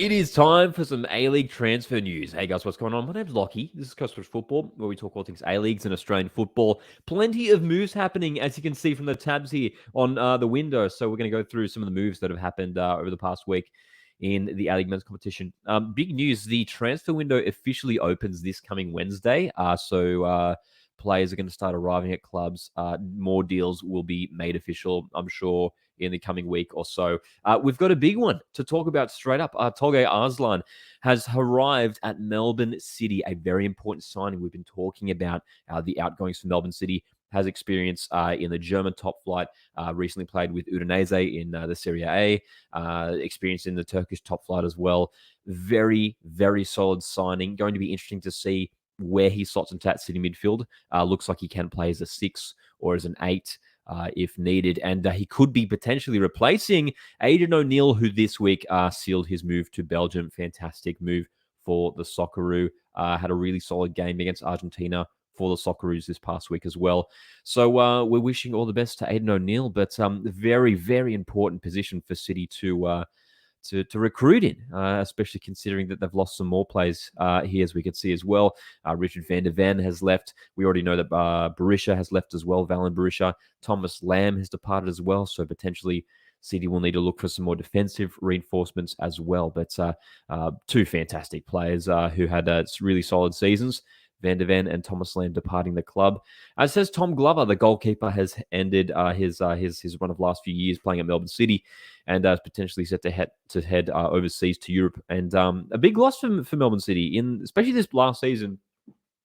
It is time for some A-League transfer news. Hey guys, what's going on? My name's Lockie. This is Coast Watch Football, where we talk all things A-Leagues and Australian football. Plenty of moves happening, as you can see from the tabs here on the window. So we're going to go through some of the moves that have happened over the past week in the A-League men's competition. Big news, the transfer window officially opens this coming Wednesday. So players are going to start arriving at clubs. More deals will be made official, I'm sure, in the coming week or so. We've got a big one to talk about straight up. Tolga Arslan has arrived at Melbourne City, a very important signing. We've been talking about the outgoings for Melbourne City. Has experience in the German top flight, recently played with Udinese in the Serie A, experience in the Turkish top flight as well. Very, very solid signing. Going to be interesting to see where he slots into that City midfield. Looks like he can play as a 6 or as an 8. If needed. And he could be potentially replacing Aidan O'Neill, who this week sealed his move to Belgium. Fantastic move for the Socceroo. Had a really solid game against Argentina for the Socceroos this past week as well. So we're wishing all the best to Aidan O'Neill, but very, very important position for City to recruit in, especially considering that they've lost some more players here, as we could see as well. Richard van der Ven has left. We already know that Berisha has left as well, Valen Berisha. Thomas Lamb has departed as well, so potentially City will need to look for some more defensive reinforcements as well. But two fantastic players who had really solid seasons. Van der Ven and Thomas Lamb departing the club. As says Tom Glover, the goalkeeper has ended his run of last few years playing at Melbourne City, and is potentially set to head overseas to Europe. And a big loss for Melbourne City, especially this last season.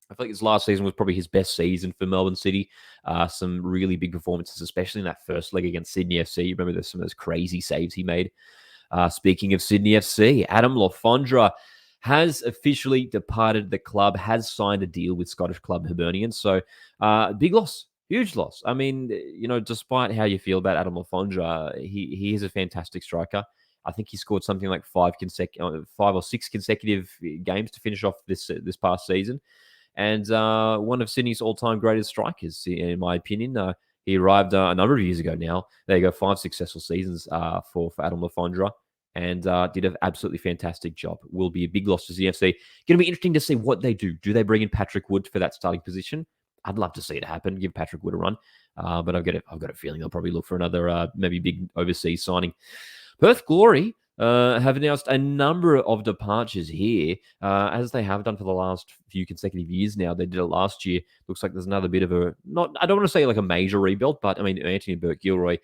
I feel like his last season was probably his best season for Melbourne City. Some really big performances, especially in that first leg against Sydney FC. You remember there's some of those crazy saves he made. Speaking of Sydney FC, Adam Fondre has officially departed the club, has signed a deal with Scottish club Hibernian. So big loss, huge loss. I mean, despite how you feel about Adam Fondre, he is a fantastic striker. I think he scored something like 5 or 6 consecutive games to finish off this past season. And one of Sydney's all-time greatest strikers, in my opinion. He arrived a number of years ago now. There you go, 5 successful seasons for Adam Fondre. And did an absolutely fantastic job. Will be a big loss to ZFC. Going to be interesting to see what they do. Do they bring in Patrick Wood for that starting position? I'd love to see it happen. Give Patrick Wood a run. But I've got a feeling they'll probably look for another maybe big overseas signing. Perth Glory have announced a number of departures here, as they have done for the last few consecutive years now. They did it last year. Looks like there's another bit of I don't want to say like a major rebuild, but I mean, Anthony Burke-Gilroy,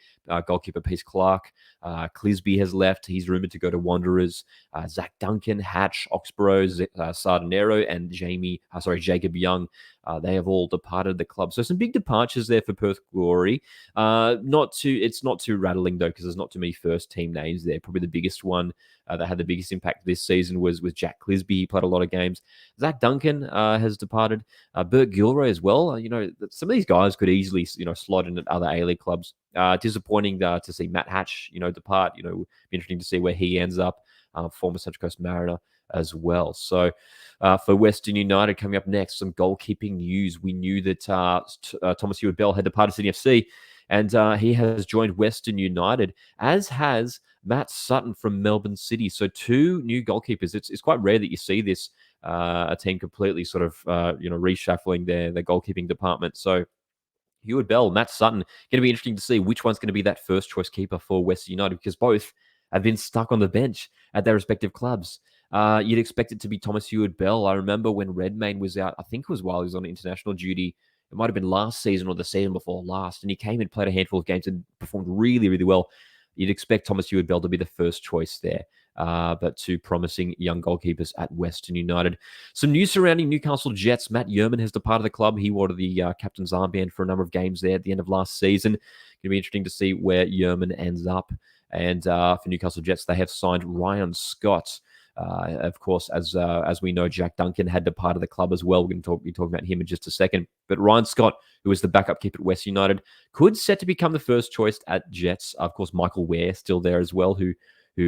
goalkeeper Peace Clark, Clisby has left. He's rumoured to go to Wanderers. Zach Duncan, Hatch, Oxborough, Sardinero, and Jacob Young. They have all departed the club. So some big departures there for Perth Glory. It's not too rattling though, because there's not too many first team names there. Probably the biggest one that had the biggest impact this season was Jack Clisby. He played a lot of games. Zach Duncan has departed. Bert Gilroy as well. Some of these guys could easily slot in at other A-League clubs. Disappointing to see Matt Hatch depart. Be interesting to see where he ends up. Former Central Coast Mariner as well. So for Western United coming up next, some goalkeeping news. We knew that Thomas Hewitt-Bell had departed Sydney FC, and he has joined Western United, as has Matt Sutton from Melbourne City. So 2 new goalkeepers. It's quite rare that you see this, a team completely sort of reshuffling their goalkeeping department. So Hewitt-Bell, Matt Sutton, going to be interesting to see which one's going to be that first choice keeper for Western United, because both have been stuck on the bench at their respective clubs. You'd expect it to be Thomas Hewitt-Bell. I remember when Redmayne was out, I think it was while he was on international duty. It might have been last season or the season before last, and he came and played a handful of games and performed really, really well. You'd expect Thomas Hewitt-Bell to be the first choice there. But 2 promising young goalkeepers at Western United. Some news surrounding Newcastle Jets. Matt Yerman has departed the club. He wore the captain's armband for a number of games there at the end of last season. Going to be interesting to see where Yerman ends up. And for Newcastle Jets, they have signed Ryan Scott. Of course, as we know, Jack Duncan had departed the club as well. We're going to be talking about him in just a second. But Ryan Scott, who is the backup keeper at West United, could set to become the first choice at Jets. Of course, Michael Ware still there as well, who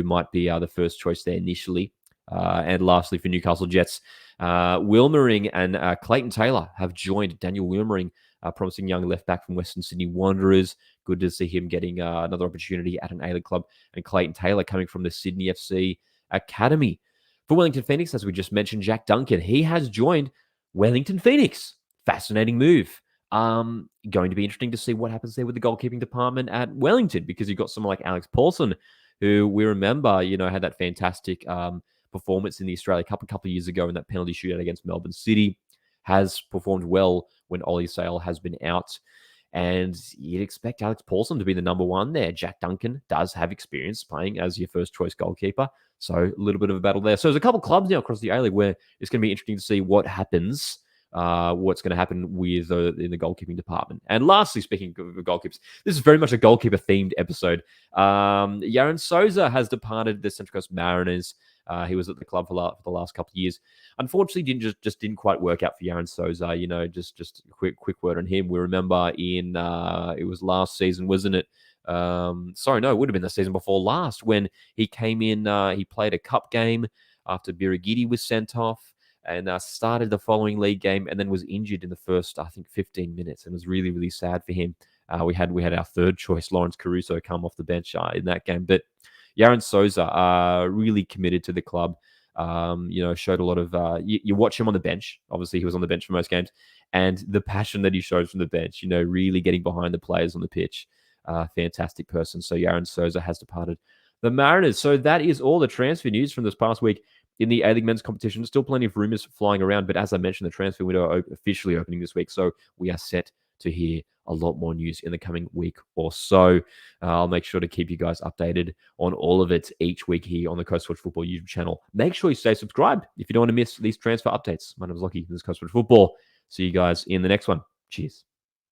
might be the first choice there initially. And lastly, for Newcastle Jets, Wilmering and Clayton Taylor have joined Daniel Wilmering, promising young left back from Western Sydney Wanderers. Good to see him getting another opportunity at an A-League club. And Clayton Taylor coming from the Sydney FC academy. For Wellington Phoenix, as we just mentioned, Jack Duncan, he has joined Wellington Phoenix. Fascinating move. Going to be interesting to see what happens there with the goalkeeping department at Wellington, because you've got someone like Alex Paulson, who we remember, had that fantastic performance in the Australia Cup a couple of years ago in that penalty shootout against Melbourne City, has performed well when Ollie Sale has been out. And you'd expect Alex Paulson to be the number one there. Jack Duncan does have experience playing as your first choice goalkeeper. So a little bit of a battle there. So there's a couple of clubs now across the A-League where it's going to be interesting to see what happens, what's going to happen with in the goalkeeping department. And lastly, speaking of goalkeepers, this is very much a goalkeeper-themed episode. Yaron Souza has departed the Central Coast Mariners. He was at the club for the last couple of years. Unfortunately, didn't quite work out for Yaron Souza. Just a quick word on him. We remember in it was last season, wasn't it? Sorry, no, it would have been the season before last when he came in. He played a cup game after Birigidi was sent off, and started the following league game, and then was injured in the first, I think, 15 minutes, and it was really, really sad for him. We had our third choice, Lawrence Caruso, come off the bench in that game, but Yaron Souza really committed to the club. Showed a lot of. You watch him on the bench. Obviously, he was on the bench for most games, and the passion that he showed from the bench. Really getting behind the players on the pitch. Fantastic person. So Yaron Souza has departed the Mariners. So that is all the transfer news from this past week in the A-League men's competition. Still plenty of rumors flying around, but as I mentioned, the transfer window officially opening this week. So we are set to hear a lot more news in the coming week or so. I'll make sure to keep you guys updated on all of it each week here on the Coast Watch Football YouTube channel. Make sure you stay subscribed if you don't want to miss these transfer updates. My name is Lockie. This is Coast Watch Football. See you guys in the next one. Cheers.